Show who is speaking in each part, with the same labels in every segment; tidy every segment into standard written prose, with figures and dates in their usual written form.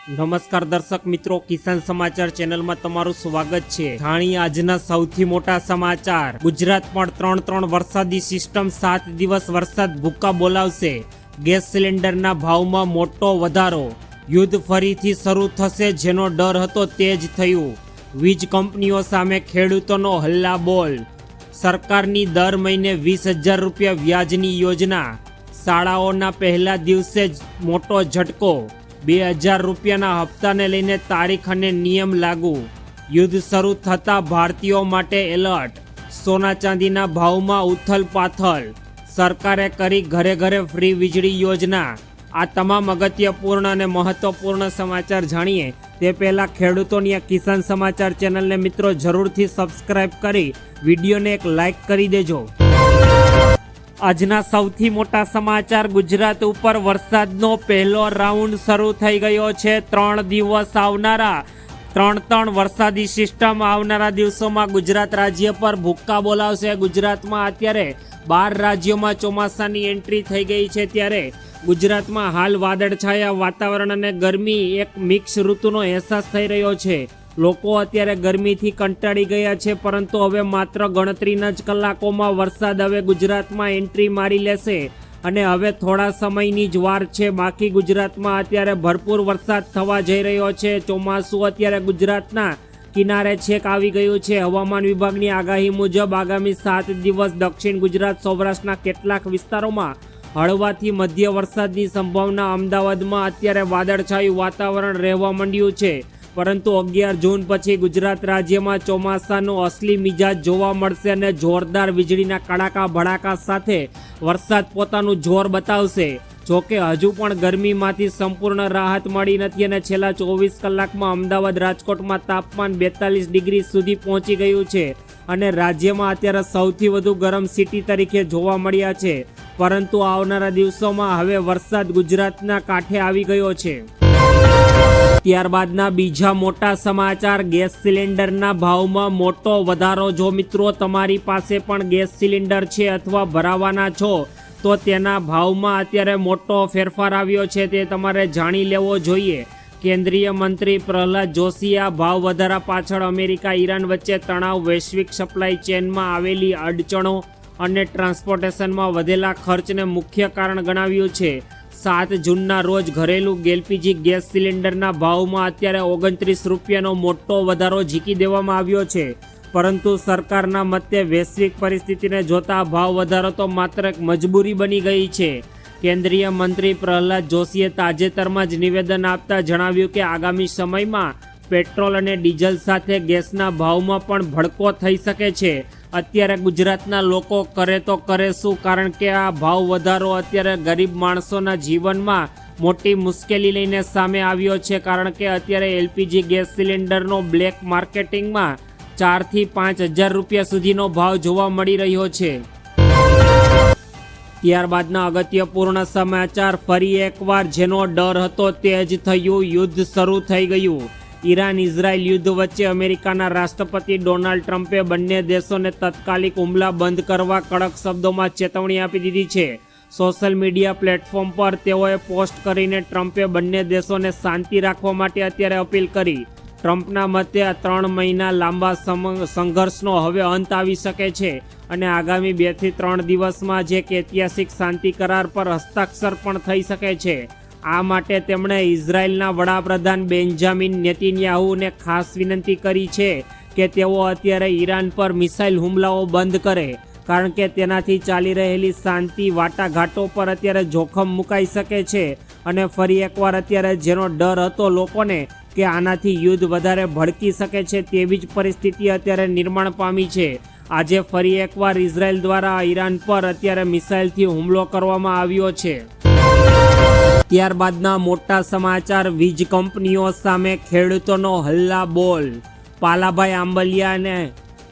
Speaker 1: નમસ્કાર દર્શક મિત્રો, કિસાન સમાચાર ચેનલમાં તમારું સ્વાગત છે। જાણીએ આજના સૌથી મોટા સમાચાર। ગુજરાત પણ ત્રણ વરસાદી સિસ્ટમ 7 દિવસ વરસાદ ભૂક્કા બોલાવશે। ગેસ સિલિન્ડરના ભાવમાં મોટો વધારો। યુદ્ધ ફરીથી શરૂ થશે જેનો ડર હતો તે જ થયું। વીજ કંપનીઓ સામે ખેડૂતોનો હલ્લાબોલ। સરકારની દર મહિને 20,000 રૂપિયા વ્યાજની યોજના। શાળાઓના પહેલા દિવસે જ મોટો ઝટકો। 2,000 રૂપિયાના હપ્તાને લઈને તારીખ અને નિયમ લાગુ। યુદ્ધ શરૂ થતાં ભારતીયો માટે એલર્ટ। સોના ચાંદીના ભાવમાં ઉથલ પાથલ। સરકારે કરી ઘરે ઘરે ફ્રી વીજળી યોજના। આ તમામ અગત્યપૂર્ણ અને મહત્વપૂર્ણ સમાચાર જાણીએ તે પહેલાં ખેડૂતોની આ કિસાન સમાચાર ચેનલને મિત્રો જરૂરથી સબસ્ક્રાઇબ કરી વિડીયોને એક લાઇક કરી દેજો। આજના સૌથી મોટા સમાચાર। ગુજરાત ઉપર વરસાદનો પહેલો રાઉન્ડ શરૂ થઈ ગયો છે। 3 દિવસ આવનારા ત્રણ વરસાદી સિસ્ટમ આવનારા દિવસોમાં ગુજરાત રાજ્ય પર ભૂક્કા બોલાવશે। ગુજરાતમાં અત્યારે 12 રાજ્યોમાં ચોમાસાની એન્ટ્રી થઈ ગઈ છે, ત્યારે ગુજરાતમાં હાલ વાદળછાયા વાતાવરણ અને ગરમી એક મિક્સ ઋતુનો અહેસાસ થઈ રહ્યો છે। લોકો અત્યારે ગરમીથી કંટાળી ગયા છે, પરંતુ હવે માત્ર ગણતરીના જ કલાકોમાં વરસાદ હવે ગુજરાતમાં એન્ટ્રી મારી લેશે અને હવે થોડા સમયની જ વાર છે। બાકી ગુજરાતમાં અત્યારે ભરપૂર વરસાદ થવા જઈ રહ્યો છે। ચોમાસું અત્યારે ગુજરાતના કિનારે છેક આવી ગયું છે। હવામાન વિભાગની આગાહી મુજબ આગામી 7 દિવસ દક્ષિણ ગુજરાત સૌરાષ્ટ્રના કેટલાક વિસ્તારોમાં હળવાથી મધ્ય વરસાદની સંભાવના। અમદાવાદમાં અત્યારે વાદળછાયું વાતાવરણ રહેવા માંડ્યું છે, પરંતુ 11 જૂન પછી ગુજરાત રાજ્યમાં ચોમાસાનો અસલી મિજાજ જોવા મળશે અને જોરદાર વીજળીના કડાકા ભડાકા સાથે વરસાદ પોતાનું જોર બતાવશે। જોકે હજુ પણ ગરમીમાંથી સંપૂર્ણ રાહત મળી નથી અને છેલ્લા 24 કલાકમાં અમદાવાદ રાજકોટમાં તાપમાન 42 ડિગ્રી સુધી પહોંચી ગયું છે અને રાજ્યમાં અત્યારે સૌથી વધુ ગરમ સિટી તરીકે જોવા મળ્યા છે। પરંતુ આવનારા દિવસોમાં હવે વરસાદ ગુજરાતના કાંઠે આવી ગયો છે। ત્યારબાદના બીજા મોટા સમાચાર। ગેસ સિલિન્ડરના ભાવમાં મોટો વધારો। જો મિત્રો તમારી પાસે પણ ગેસ સિલિન્ડર છે અથવા ભરાવાના છો તો તેના ભાવમાં અત્યારે મોટો ફેરફાર આવ્યો છે, તે તમારે જાણી લેવો જોઈએ। કેન્દ્રીય મંત્રી પ્રહલાદ જોશીએ આ ભાવ વધારા પાછળ અમેરિકા ઈરાન વચ્ચે તણાવ, વૈશ્વિક સપ્લાય ચેનમાં આવેલી અડચણો અને ટ્રાન્સપોર્ટેશનમાં વધેલા ખર્ચને મુખ્ય કારણ ગણાવ્યું છે। 7 જૂનના રોજ ઘરેલું એલપીજી ગેસ સિલિન્ડરના ભાવમાં અત્યારે 29 રૂપિયાનો મોટો વધારો ઝીકી દેવામાં આવ્યો છે, પરંતુ સરકારના મતે વૈશ્વિક પરિસ્થિતિને જોતા ભાવ વધારો તો માત્ર એક મજબૂરી બની ગઈ છે। કેન્દ્રીય મંત્રી પ્રહલાદ જોશીએ તાજેતરમાં જ નિવેદન આપતા જણાવ્યું કે આગામી સમયમાં પેટ્રોલ અને ડીઝલ સાથે ગેસના ભાવમાં પણ ભડકો થઈ શકે છે। અત્યારે ગુજરાતના લોકો કરે તો કરે શું, કારણ કે આ ભાવ વધારો અત્યારે ગરીબ માણસોના જીવનમાં મોટી મુશ્કેલી લઈને સામે આવ્યો છે, કારણ કે અત્યારે એલપીજી ગેસ સિલિન્ડરનો બ્લેક માર્કેટિંગમાં 4 થી 5,000 રૂપિયા સુધીનો ભાવ જોવા મળી રહ્યો છે। ત્યારબાદના અગત્યપૂર્ણ સમાચાર। ફરી એકવાર જેનો ડર હતો તે જ થયું। યુદ્ધ શરૂ થઈ ગયું। ઈરાન ઇઝરાયલ યુદ્ધ વચ્ચે અમેરિકાના રાષ્ટ્રપતિ ડોનાલ્ડ ટ્રમ્પે બંને દેશોને તાત્કાલિક હુમલા બંધ કરવા કડક શબ્દોમાં ચેતવણી આપી દીધી છે। સોશિયલ મીડિયા પ્લેટફોર્મ પર તેઓએ પોસ્ટ કરીને ટ્રમ્પે બંને દેશોને શાંતિ રાખવા માટે અત્યારે અપીલ કરી। ટ્રમ્પના મતે આ 3 મહિના લાંબા સંઘર્ષનો હવે અંત આવી શકે છે અને આગામી 2 થી 3 દિવસમાં જે ઐતિહાસિક શાંતિ કરાર પર હસ્તાક્ષર પણ થઈ શકે છે। આ માટે તેમણે ઇઝરાયલના વડાપ્રધાન બેન્જામિન નેતન્યાહુને ખાસ વિનંતી કરી છે કે તેઓ અત્યારે ઈરાન પર મિસાઇલ હુમલાઓ બંધ કરે, કારણ કે તેનાથી ચાલી રહેલી શાંતિ વાટાઘાટો પર અત્યારે જોખમ મુકાઈ શકે છે અને ફરી એકવાર અત્યારે જેનો ડર હતો લોકોને કે આનાથી યુદ્ધ વધારે ભડકી શકે છે, તેવી જ પરિસ્થિતિ અત્યારે નિર્માણ પામી છે। આજે ફરી એકવાર ઇઝરાયલ દ્વારા ઈરાન પર અત્યારે મિસાઇલથી હુમલો કરવામાં આવ્યો છે। ત્યારબાદના મોટા સમાચાર। વીજ કંપનીઓ સામે ખેડૂતોનો હલ્લાબોલ। પાલાભાઈ આંબલિયાને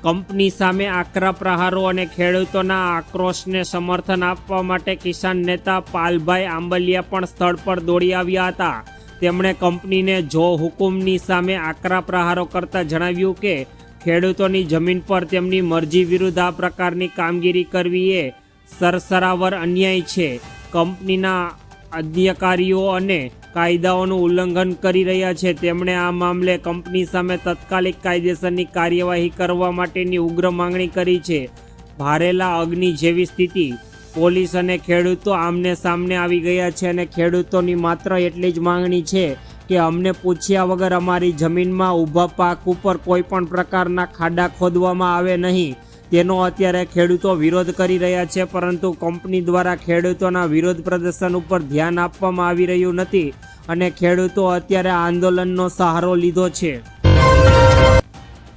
Speaker 1: કંપની સામે આકરા પ્રહારો અને ખેડૂતોના આક્રોશને સમર્થન આપવા માટે કિસાન નેતા પાલભાઈ આંબલિયા પણ સ્થળ પર દોડી આવ્યા હતા। તેમણે કંપનીને જો હુકુમની સામે આકરા પ્રહારો કરતા જણાવ્યું કે ખેડૂતોની જમીન પર તેમની મરજી વિરુદ્ધ આ પ્રકારની કામગીરી કરવી એ સરસરાવર અન્યાય છે। કંપનીના અધિકારીઓ અને કાયદાઓનું ઉલ્લંઘન કરી રહ્યા છે, તેમણે આ મામલે કંપની સામે તાત્કાલિક કાયદેસરની કાર્યવાહી કરવા માટેની ઉગ્ર માંગણી કરી છે. ભારેલા અગ્નિ જેવી સ્થિતિ. પોલીસ અને ખેડૂતો આમને સામને આવી ગયા છે અને ખેડૂતોની માત્ર એટલી જ માંગણી છે કે અમને પૂછ્યા વગર અમારી જમીનમાં ઊભા પાક ઉપર કોઈ પણ પ્રકારના ખાડા ખોદવામાં આવે નહીં. તેનો અત્યારે ખેડૂતો વિરોધ કરી રહ્યા છે, પરંતુ કંપની દ્વારા ખેડૂતોના વિરોધ પ્રદર્શન ઉપર ધ્યાન આપવામાં આવી રહ્યું નથી અને ખેડૂતો અત્યારે આંદોલનનો સહારો લીધો છે.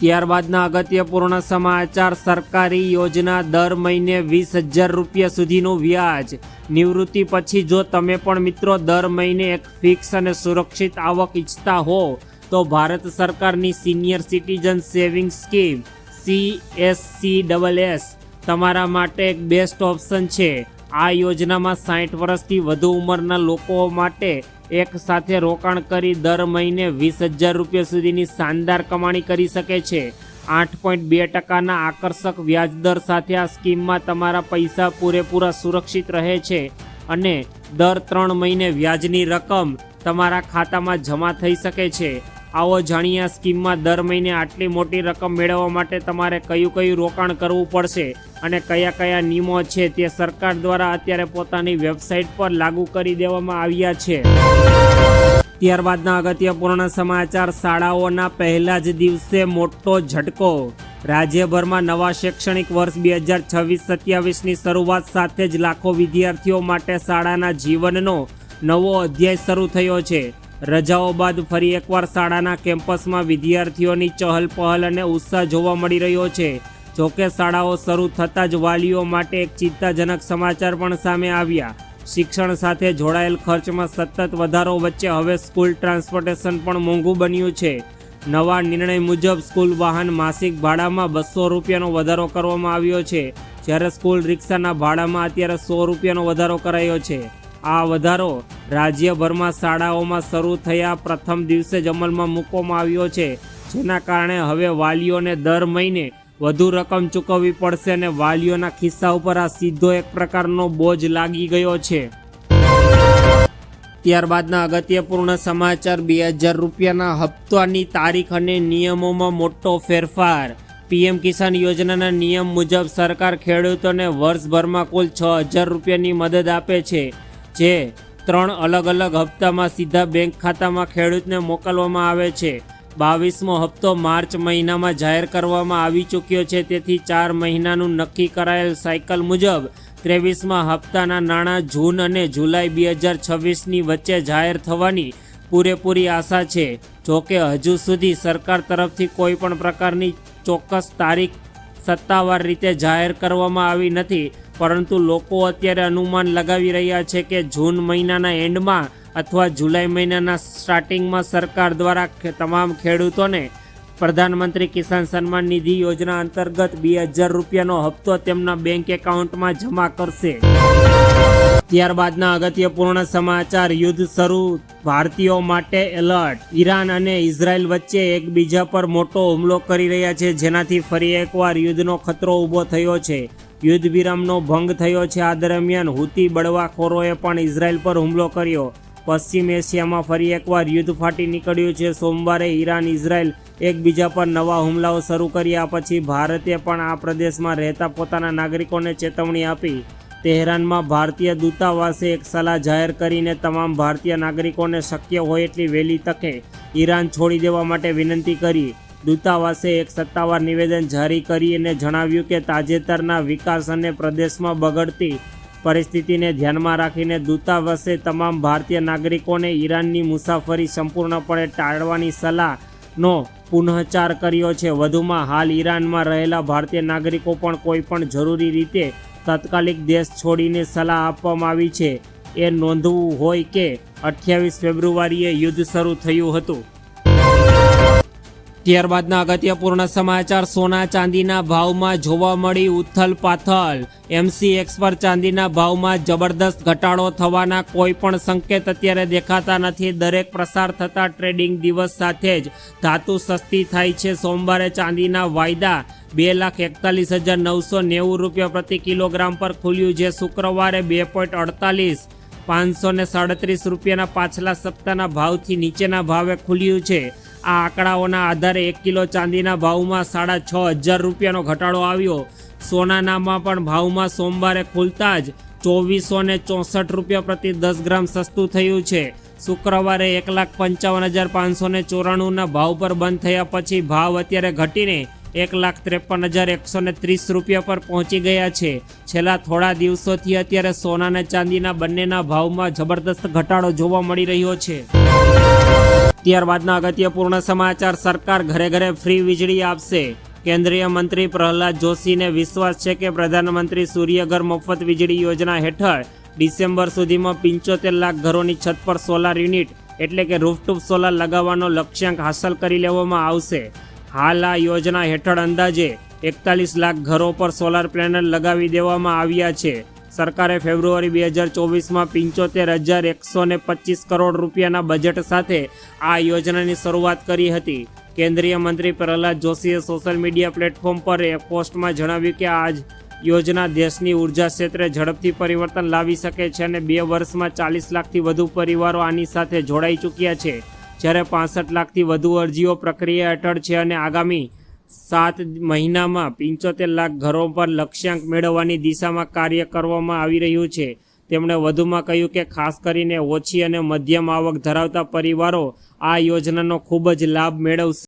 Speaker 1: ત્યારબાદના અગત્યપૂર્ણ સમાચાર. સરકારી યોજના દર મહિને 20,000 રૂપિયા સુધીનું વ્યાજ. નિવૃત્તિ પછી જો તમે પણ મિત્રો દર મહિને એક ફિક્સ અને સુરક્ષિત આવક ઈચ્છતા હો તો ભારત સરકારની senior citizen saving scheme CSCSS તમારા માટે એક બેસ્ટ ઓપ્શન છે. આ યોજનામાં 60 વર્ષથી વધુ ઉંમરના લોકો માટે એક સાથે રોકાણ કરી દર મહિને 20,000 રૂપિયા સુધીની શાનદાર કમાણી કરી શકે છે. 8.2% આકર્ષક વ્યાજદર સાથે આ સ્કીમમાં તમારા પૈસા પૂરેપૂરા સુરક્ષિત રહે છે અને દર 3 મહિને વ્યાજની રકમ તમારા ખાતામાં જમા થઈ શકે છે. આવો જાણીએ આ સ્કીમમાં દર મહિને આટલી મોટી રકમ મેળવવા માટે તમારે કયું રોકાણ કરવું પડશે અને કયા નિયમો છે તે સરકાર દ્વારા અત્યારે પોતાની વેબસાઇટ પર લાગુ કરી દેવામાં આવ્યા છે. ત્યારબાદના અગત્યપૂર્ણ સમાચાર. શાળાઓના પહેલા જ દિવસે મોટો ઝટકો. રાજ્યભરમાં નવા શૈક્ષણિક વર્ષ 2026-27ની શરૂઆત સાથે જ લાખો વિદ્યાર્થીઓ માટે શાળાના જીવનનો નવો અધ્યાય શરૂ થયો છે. રજાઓ બાદ ફરી એકવાર શાળાના કેમ્પસમાં વિદ્યાર્થીઓની ચહલ પહલ અને ઉત્સાહ જોવા મળી રહ્યો છે. જોકે શાળાઓ શરૂ થતાં જ વાલીઓ માટે એક ચિંતાજનક સમાચાર પણ સામે આવ્યા. શિક્ષણ સાથે જોડાયેલ ખર્ચમાં સતત વધારો વચ્ચે હવે સ્કૂલ ટ્રાન્સપોર્ટેશન પણ મોંઘું બન્યું છે. નવા નિર્ણય મુજબ સ્કૂલ વાહન માસિક ભાડામાં 200 રૂપિયાનો વધારો કરવામાં આવ્યો છે, જ્યારે સ્કૂલ રિક્ષાના ભાડામાં અત્યારે 100 રૂપિયાનો વધારો કરાયો છે. આ વધારો રાજ્યભરમાં શાળાઓમાં શરૂ થયા પ્રથમ દિવસે જ અમલમાં મૂકવામાં આવ્યો છે, જેના કારણે હવે વાલીઓને દર મહિને વધુ રકમ ચૂકવવી પડશે અને વાલીઓના ખિસ્સા ઉપર આ સીધો એક પ્રકારનો બોજ લાગી ગયો છે. ત્યારબાદના અગત્યપૂર્ણ સમાચાર. 2,000 રૂપિયાના હપ્તાની તારીખ અને નિયમોમાં મોટો ફેરફાર. PM કિસાન યોજનાના નિયમ મુજબ સરકાર ખેડૂતોને વર્ષભરમાં કુલ 6,000 રૂપિયાની મદદ આપે છે, જે 3 અલગ હપ્તામાં સીધા બેંક ખાતામાં ખેડૂતને મોકલવામાં આવે છે. 22મો હપ્તો માર્ચ મહિનામાં જાહેર કરવામાં આવી ચૂક્યો છે, તેથી 4 મહિનાનું નક્કી કરાયેલ સાયકલ મુજબ 23મા હપ્તાના નાણાં જૂન અને જુલાઈ 2026ની વચ્ચે જાહેર થવાની પૂરેપૂરી આશા છે. જોકે હજુ સુધી સરકાર તરફથી કોઈ પણ પ્રકારની ચોક્કસ તારીખ સત્તાવાર રીતે જાહેર કરવામાં આવી નથી, પરંતુ લોકો અત્યારે અનુમાન લગાવી રહ્યા છે કે જૂન મહિનાના એન્ડમાં અથવા જુલાઈ મહિનાના સ્ટાર્ટિંગમાં સરકાર દ્વારા તમામ ખેડૂતોને પ્રધાનમંત્રી કિસાન સન્માન નિધિ યોજના અંતર્ગત 2,000 રૂપિયાનો હપ્તો તેમના બેંક એકાઉન્ટમાં જમા કરશે. ત્યારબાદના અગત્યપૂર્ણ સમાચાર. યુદ્ધ શરૂ, ભારતીયો માટે એલર્ટ. ઈરાન અને ઇઝરાયલ વચ્ચે એકબીજા પર મોટો હુમલો કરી રહ્યા છે, જેનાથી ફરી એકવાર યુદ્ધનો ખતરો ઊભો થયો છે. યુદ્ધ વિરામનો ભંગ થયો છે. આ દરમિયાન હુતી બળવાખોરોએ પણ ઇઝરાયલ પર હુમલો કર્યો. પશ્ચિમ એશિયામાં ફરી એકવાર યુદ્ધ ફાટી નીકળ્યું છે. સોમવારે ઈરાન ઇઝરાયલ એકબીજા પર નવા હુમલાઓ શરૂ કર્યા પછી ભારતે પણ આ પ્રદેશમાં રહેતા પોતાના નાગરિકોને ચેતવણી આપી. તહેરાનમાં ભારતીય દૂતાવાસે એક સલાહ જાહેર કરીને તમામ ભારતીય નાગરિકોને શક્ય હોય એટલી વહેલી તકે ઈરાન છોડી દેવા માટે વિનંતી કરી. દૂતાવાસે એક સત્તાવાર નિવેદન જારી કરીને જણાવ્યું કે તાજેતરના વિકાસ અને પ્રદેશમાં બગડતી પરિસ્થિતિને ધ્યાનમાં રાખીને દૂતાવાસે તમામ ભારતીય નાગરિકોને ઈરાનની મુસાફરી સંપૂર્ણપણે ટાળવાની સલાહનો પુનઃચાર કર્યો છે. વધુમાં હાલ ઈરાનમાં રહેલા ભારતીય નાગરિકો પણ કોઈ પણ જરૂરી રીતે તાત્કાલિક દેશ છોડીને સલાહ આપવામાં આવી છે. એ નોંધવું હોય કે 28 ફેબ્રુઆરીએ યુદ્ધ શરૂ થયું હતું. ત્યારબાદના અગત્યપૂર્ણ સમાચાર. સોના ચાંદીના ભાવમાં જોવા મળી ઉથલ પાથલ. MCX પર ચાંદીના ભાવમાં જબરદસ્ત ઘટાડો થવાના કોઈ પણ સંકેત અત્યારે દેખાતા નથી. દરેક પ્રસાર થતા ટ્રેડિંગ દિવસ સાથે જ ધાતુ સસ્તી થાય છે. સોમવારે ચાંદીના વાયદા 2,41,990 રૂપિયા પ્રતિ કિલોગ્રામ પર ખુલ્યું, જે શુક્રવારે 2.48 537 રૂપિયાના પાછલા સપ્તાહના ભાવથી નીચેના ભાવે ખુલ્યું છે. આ આંકડાઓના આધારે 1 કિલો ચાંદીના ભાવમાં 6,500 રૂપિયાનો ઘટાડો આવ્યો. સોનાનામાં પણ ભાવમાં સોમવારે ખુલતા જ 2,464 રૂપિયા પ્રતિ 10 ગ્રામ સસ્તું થયું છે. શુક્રવારે 1,55,594ના ભાવ પર બંધ થયા પછી ભાવ અત્યારે ઘટીને 1,53,130 રૂપિયા પર પહોંચી ગયા છે. છેલ્લા થોડા દિવસોથી અત્યારે સોના અને ચાંદીના બંનેના ભાવમાં જબરદસ્ત ઘટાડો જોવા મળી રહ્યો છે. ત્યારબાદના અગત્યપૂર્ણ સમાચાર. સરકાર ઘરે ઘરે ફ્રી વીજળી આપશે. કેન્દ્રીય મંત્રી પ્રહલાદ જોશીને વિશ્વાસ છે કે પ્રધાનમંત્રી સૂર્યઘર મફત વીજળી યોજના હેઠળ ડિસેમ્બર સુધીમાં 75 લાખ ઘરોની છત પર સોલાર યુનિટ એટલે કે રૂફટોપ સોલાર લગાવવાનો લક્ષ્યાંક હાંસલ કરી લેવામાં આવશે. હાલ આ યોજના હેઠળ અંદાજે 41 લાખ ઘરો પર સોલાર પેનલ લગાવી દેવામાં આવ્યા છે. સરકારે ફેબ્રુઆરી 2024માં 75,125 કરોડ રૂપિયાના બજેટ સાથે આ યોજનાની શરૂઆત કરી હતી. કેન્દ્રીય મંત્રી પ્રહલાદ જોશીએ સોશિયલ મીડિયા પ્લેટફોર્મ પર એક પોસ્ટમાં જણાવ્યું કે આ યોજના દેશની ઉર્જા ક્ષેત્રે ઝડપથી પરિવર્તન લાવી શકે છે અને 2 વર્ષમાં 40 લાખથી વધુ પરિવારો આની સાથે જોડાઈ ચૂક્યા છે, જ્યારે 65 લાખથી વધુ અરજીઓ પ્રક્રિયા હેઠળ છે અને આગામી 7 મહિનામાં 75 લાખ ઘરો પર લક્ષ્યાંક મેળવવાની દિશામાં કાર્ય કરવામાં આવી રહ્યું છે. તેમણે વધુમાં કહ્યું કે ખાસ કરીને ઓછી અને મધ્યમ આવક ધરાવતા પરિવારો આ યોજનાનો ખૂબ જ લાભ મેળવશે.